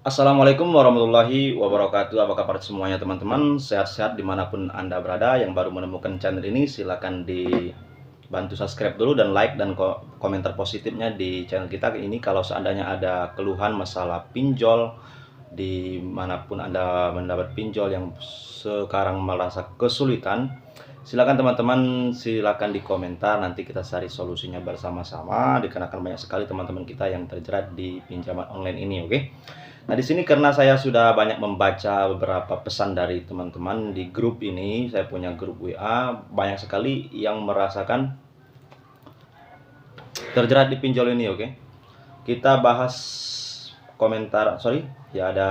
Assalamualaikum warahmatullahi wabarakatuh. Apa kabar semuanya teman-teman? Sehat-sehat dimanapun Anda berada. Yang baru menemukan channel ini silahkan dibantu subscribe dulu dan like dan komentar positifnya di channel kita ini. Kalau seandainya ada keluhan masalah pinjol dimanapun Anda mendapat pinjol yang sekarang merasa kesulitan, silakan teman-teman, silakan di komentar, nanti kita cari solusinya bersama-sama, dikarenakan banyak sekali teman-teman kita yang terjerat di pinjaman online ini, oke? Nah, di sini karena saya sudah banyak membaca beberapa pesan dari teman-teman di grup ini, saya punya grup WA, banyak sekali yang merasakan terjerat di pinjol ini, oke? Kita bahas komentar, sorry, ya ada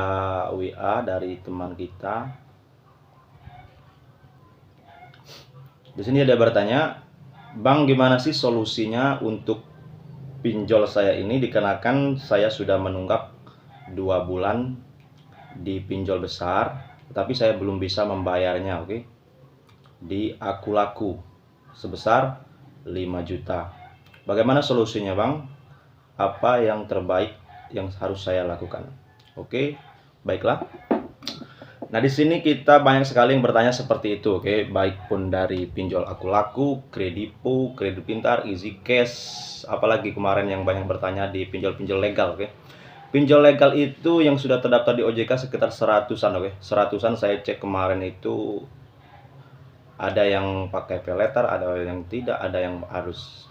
WA dari teman kita. Di sini ada bertanya, "Bang, gimana sih solusinya untuk pinjol saya ini dikarenakan saya sudah menunggak 2 bulan di pinjol besar, tetapi saya belum bisa membayarnya, oke? Di Aku Laku sebesar 5 juta. Bagaimana solusinya, Bang? Apa yang terbaik yang harus saya lakukan?" Oke, baiklah. Nah, di sini kita banyak sekali yang bertanya seperti itu, oke? Baik pun dari pinjol Aku Laku, Kredipo, Kredit Pintar, Easy Cash, apalagi kemarin yang banyak bertanya di pinjol-pinjol legal, oke? Pinjol legal itu yang sudah terdaftar di OJK sekitar 100-an, oke? 100-an saya cek kemarin itu ada yang pakai pay letter, ada yang tidak, ada yang harus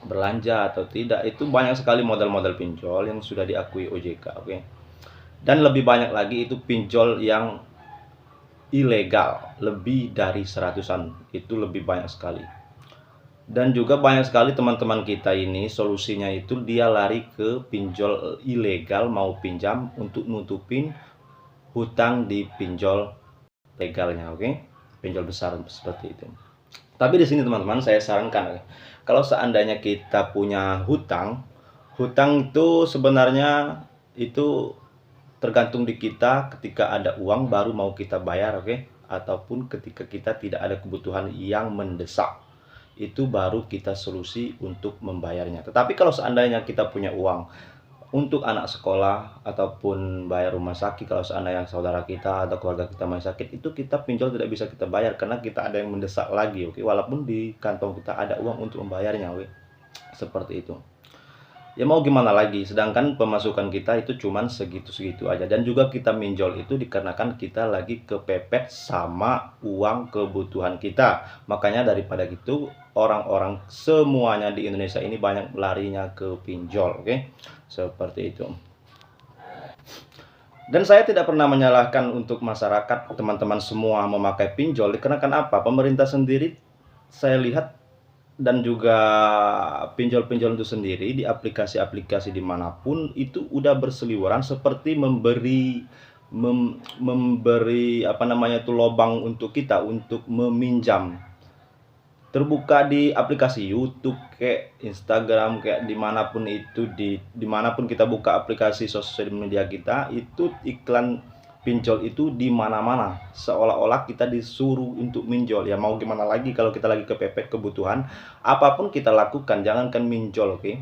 belanja atau tidak. Itu banyak sekali model-model pinjol yang sudah diakui OJK, oke? Dan lebih banyak lagi itu pinjol yang ilegal, lebih dari 100-an, itu lebih banyak sekali. Dan juga banyak sekali teman-teman kita ini solusinya itu dia lari ke pinjol ilegal, mau pinjam untuk nutupin hutang di pinjol legalnya, oke? Pinjol besar seperti itu. Tapi di sini teman-teman saya sarankan, kalau seandainya kita punya hutang, hutang itu sebenarnya itu tergantung di kita, ketika ada uang baru mau kita bayar, oke? Ataupun ketika kita tidak ada kebutuhan yang mendesak, itu baru kita solusi untuk membayarnya. Tetapi kalau seandainya kita punya uang untuk anak sekolah ataupun bayar rumah sakit, kalau seandainya saudara kita atau keluarga kita masih sakit, itu kita pinjol tidak bisa kita bayar karena kita ada yang mendesak lagi, oke? Walaupun di kantong kita ada uang untuk membayarnya, oke? Seperti itu. Ya mau gimana lagi, sedangkan pemasukan kita itu cuman segitu-segitu aja. Dan juga kita minjol itu dikarenakan kita lagi kepepet sama uang kebutuhan kita. Makanya daripada gitu, orang-orang semuanya di Indonesia ini banyak larinya ke pinjol, oke? Seperti itu. Dan saya tidak pernah menyalahkan untuk masyarakat, teman-teman semua memakai pinjol, dikarenakan apa? Pemerintah sendiri saya lihat dan juga pinjol-pinjol itu sendiri di aplikasi-aplikasi dimanapun itu udah berseliweran seperti memberi apa namanya itu lobang untuk kita untuk meminjam, terbuka di aplikasi YouTube kayak Instagram kayak dimanapun itu, dimanapun kita buka aplikasi sosial media kita itu iklan pinjol itu di mana-mana, seolah-olah kita disuruh untuk minjol. Ya mau gimana lagi kalau kita lagi kepepet kebutuhan, apapun kita lakukan, jangankan minjol, oke?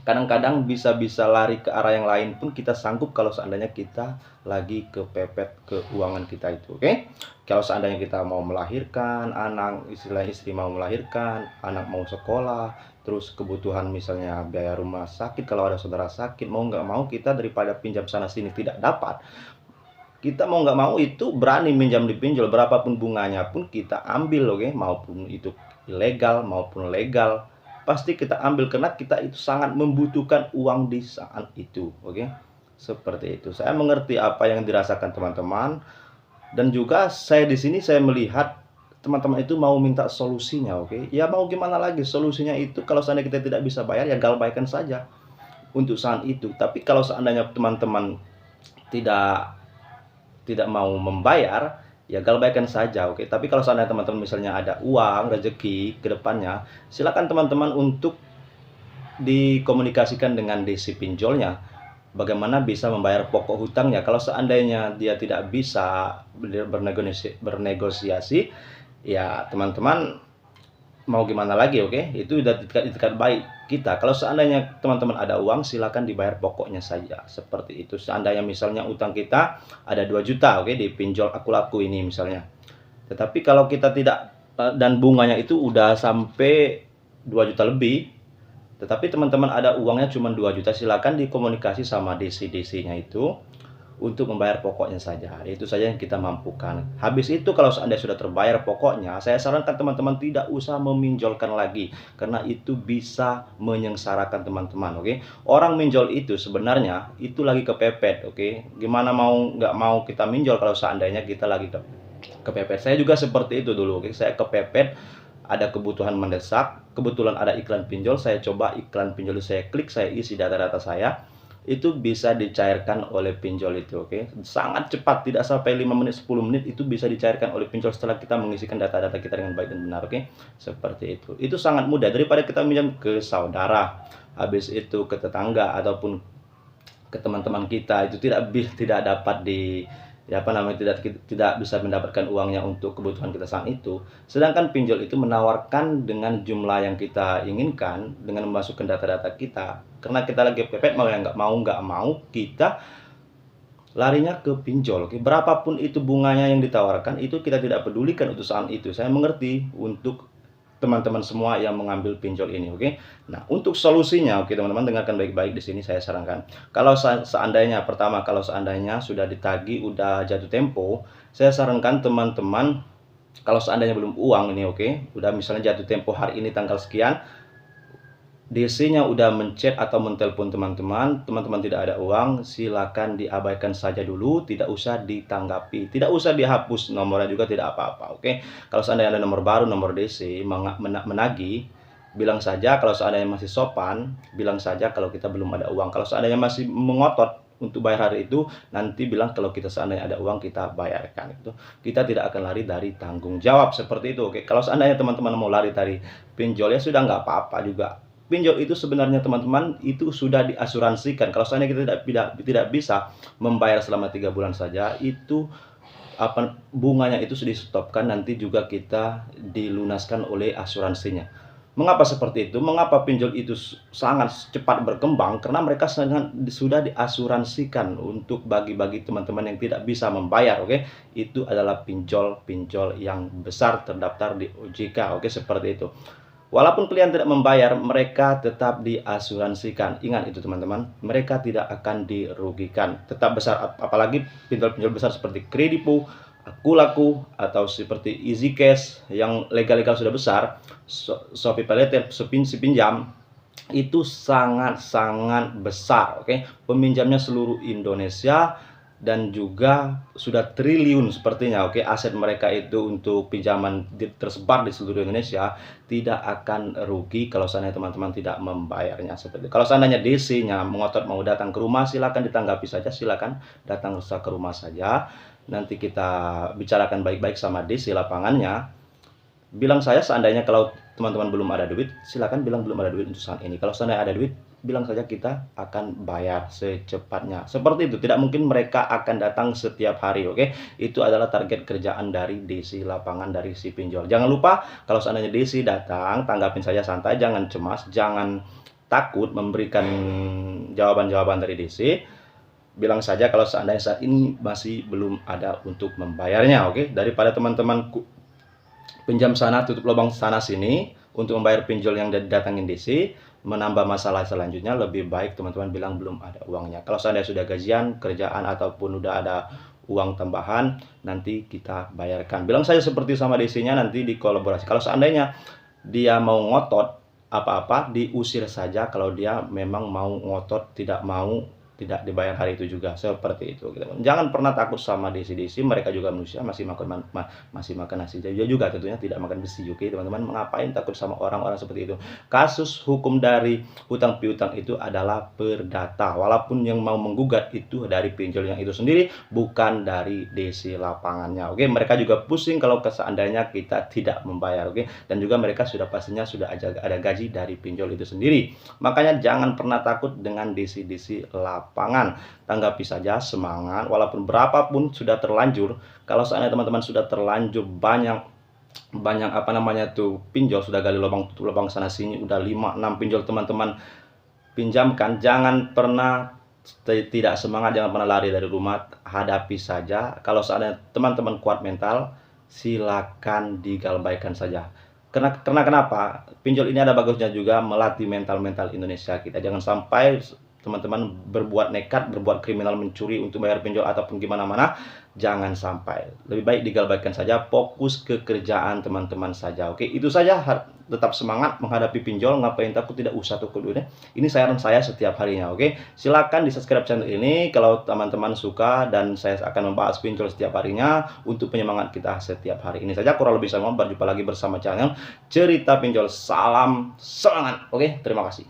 Kadang-kadang bisa lari ke arah yang lain pun kita sanggup kalau seandainya kita lagi kepepet keuangan kita itu, oke? Kalau seandainya kita mau melahirkan anak, istilah istri mau melahirkan, anak mau sekolah, terus kebutuhan misalnya biaya rumah sakit, kalau ada saudara sakit, mau nggak mau kita daripada pinjam sana sini tidak dapat, kita mau nggak mau itu berani minjam di pinjol, berapapun bunganya pun kita ambil, oke? Maupun itu ilegal maupun legal, pasti kita ambil karena kita itu sangat membutuhkan uang di saat itu, oke? Seperti itu. Saya mengerti apa yang dirasakan teman-teman, dan juga saya di sini saya melihat teman-teman itu mau minta solusinya, oke? Ya mau gimana lagi, solusinya itu kalau seandainya kita tidak bisa bayar ya galbaikan saja untuk saat itu. Tapi kalau seandainya teman-teman tidak tidak mau membayar, ya galbaikan saja, oke? Tapi kalau seandainya teman-teman misalnya ada uang rezeki ke depannya, silakan teman-teman untuk dikomunikasikan dengan si pinjolnya, bagaimana bisa membayar pokok hutangnya. Kalau seandainya dia tidak bisa bernegosiasi, ya teman-teman mau gimana lagi, oke? Itu udah itikat baik. kita. Kalau seandainya teman-teman ada uang, silakan dibayar pokoknya saja. Seperti itu. Seandainya misalnya utang kita ada 2 juta, oke, dipinjol aku laku ini misalnya. Tetapi kalau kita tidak dan bunganya itu udah sampai 2 juta lebih, tetapi teman-teman ada uangnya cuma 2 juta, silakan dikomunikasi sama DC-DC-nya itu untuk membayar pokoknya saja. Itu saja yang kita mampukan. Habis itu kalau seandainya sudah terbayar pokoknya, saya sarankan teman-teman tidak usah meminjolkan lagi, karena itu bisa menyengsarakan teman-teman, oke? Orang minjol itu sebenarnya itu lagi kepepet, oke? Gimana mau nggak mau kita minjol kalau seandainya kita lagi kepepet. Saya juga seperti itu dulu, oke? Saya kepepet, ada kebutuhan mendesak, kebetulan ada iklan pinjol, saya coba iklan pinjol, saya klik, saya isi data-data saya, itu bisa dicairkan oleh pinjol itu, oke? Sangat cepat, tidak sampai 5 menit 10 menit itu bisa dicairkan oleh pinjol setelah kita mengisikan data-data kita dengan baik dan benar, oke? Seperti itu sangat mudah daripada kita minjam ke saudara, habis itu ke tetangga ataupun ke teman-teman kita, itu tidak dapat tidak bisa mendapatkan uangnya untuk kebutuhan kita saat itu. Sedangkan pinjol itu menawarkan dengan jumlah yang kita inginkan dengan memasukkan data-data kita. Karena kita lagi pepet, mau yang nggak mau kita larinya ke pinjol. Oke, berapapun itu bunganya yang ditawarkan, itu kita tidak pedulikan untuk saat itu. Saya mengerti untuk teman-teman semua yang mengambil pinjol ini, oke? Nah, untuk solusinya, oke teman-teman, dengarkan baik-baik di sini saya sarankan. Kalau seandainya pertama, kalau seandainya sudah ditagih, udah jatuh tempo, saya sarankan teman-teman kalau seandainya belum uang ini, oke, udah misalnya jatuh tempo hari ini tanggal sekian, DC-nya udah menchat atau mentelepon teman-teman tidak ada uang, silakan diabaikan saja dulu, tidak usah ditanggapi, tidak usah dihapus nomornya juga, tidak apa-apa, oke? Kalau seandainya ada nomor baru, nomor DC menagih, bilang saja. Kalau seandainya masih sopan, bilang saja kalau kita belum ada uang. Kalau seandainya masih mengotot untuk bayar hari itu, nanti bilang kalau kita seandainya ada uang kita bayarkan. Itu kita tidak akan lari dari tanggung jawab, seperti itu, oke? Kalau seandainya teman-teman mau lari dari pinjol, ya sudah, nggak apa-apa juga. Pinjol itu sebenarnya teman-teman itu sudah diasuransikan. Kalau seandainya kita tidak bisa membayar selama 3 bulan saja, itu bunganya itu sudah di-stopkan, nanti juga kita dilunaskan oleh asuransinya. Mengapa seperti itu? Mengapa pinjol itu sangat cepat berkembang? Karena mereka sudah diasuransikan untuk bagi-bagi teman-teman yang tidak bisa membayar, oke? Itu adalah pinjol-pinjol yang besar terdaftar di OJK, oke? Seperti itu. Walaupun kalian tidak membayar, mereka tetap diasuransikan. Ingat itu teman-teman, mereka tidak akan dirugikan. Tetap besar, apalagi pinjol-pinjol besar seperti Kredipo, Akulaku, atau seperti Easy Cash yang legal-legal sudah besar, Shopee Paylater, Pinjam, itu sangat-sangat besar, oke? Peminjamnya seluruh Indonesia dan juga sudah triliun sepertinya, oke? Aset mereka itu untuk pinjaman tersebar di seluruh Indonesia, tidak akan rugi kalau seandainya teman-teman tidak membayarnya. Seperti kalau seandainya DC-nya mengotot mau datang ke rumah, silakan ditanggapi saja, silakan datang ke rumah saja. Nanti kita bicarakan baik-baik sama DC lapangannya. Bilang saya seandainya kalau teman-teman belum ada duit, silakan bilang belum ada duit untuk saat ini. Kalau seandainya ada duit, bilang saja kita akan bayar secepatnya. Seperti itu, tidak mungkin mereka akan datang setiap hari, oke? Itu adalah target kerjaan dari DC lapangan, dari si pinjol. Jangan lupa kalau seandainya DC datang, tanggapin saja santai, jangan cemas, jangan takut memberikan jawaban-jawaban dari DC. Bilang saja kalau seandainya saat ini masih belum ada untuk membayarnya, oke? Daripada teman-teman pinjam sana, tutup lubang sana sini untuk membayar pinjol yang datangin DC, menambah masalah selanjutnya, lebih baik teman-teman bilang belum ada uangnya. Kalau seandainya sudah gajian, kerjaan, ataupun udah ada uang tambahan, nanti kita bayarkan. Bilang saja seperti sama DC-nya, nanti dikolaborasi. Kalau seandainya dia mau ngotot apa-apa, diusir saja. Kalau dia memang mau ngotot, tidak dibayar hari itu juga, seperti itu. Jangan pernah takut sama DC-DC, mereka juga manusia, masih makan nasi juga tentunya, tidak makan besi, oke teman-teman. Ngapain takut sama orang-orang seperti itu? Kasus hukum dari hutang piutang itu adalah perdata, walaupun yang mau menggugat itu dari pinjol yang itu sendiri, bukan dari DC lapangannya, oke. Mereka juga pusing kalau seandainya kita tidak membayar, oke. Dan juga mereka pastinya sudah ada gaji dari pinjol itu sendiri. Makanya jangan pernah takut dengan DC-DC lapangan, tanggapi saja, semangat. Walaupun berapapun sudah terlanjur, kalau seandainya teman-teman sudah terlanjur banyak banyak apa namanya tuh pinjol, sudah gali lubang tutup lubang sana sini, udah 5-6 pinjol teman-teman pinjamkan. Jangan pernah tidak semangat, jangan pernah lari dari rumah, hadapi saja. Kalau seandainya teman-teman kuat mental, silakan digalbaikan saja. Karena kenapa? Pinjol ini ada bagusnya juga, melatih mental Indonesia kita. Jangan sampai teman-teman berbuat nekat, berbuat kriminal, mencuri untuk bayar pinjol ataupun gimana mana. Jangan sampai. Lebih baik digalbaikan saja, fokus ke kerjaan teman-teman saja. Oke, itu saja. Tetap semangat menghadapi pinjol, ngapain takut, tidak usah takut dulu deh. Ini saran saya setiap harinya. Oke, silakan di subscribe channel ini kalau teman-teman suka, dan saya akan membahas pinjol setiap harinya untuk penyemangat kita setiap hari. Ini saja kurang lebih, saya mohon berjumpa lagi bersama channel Cerita Pinjol. Salam semangat. Oke, terima kasih.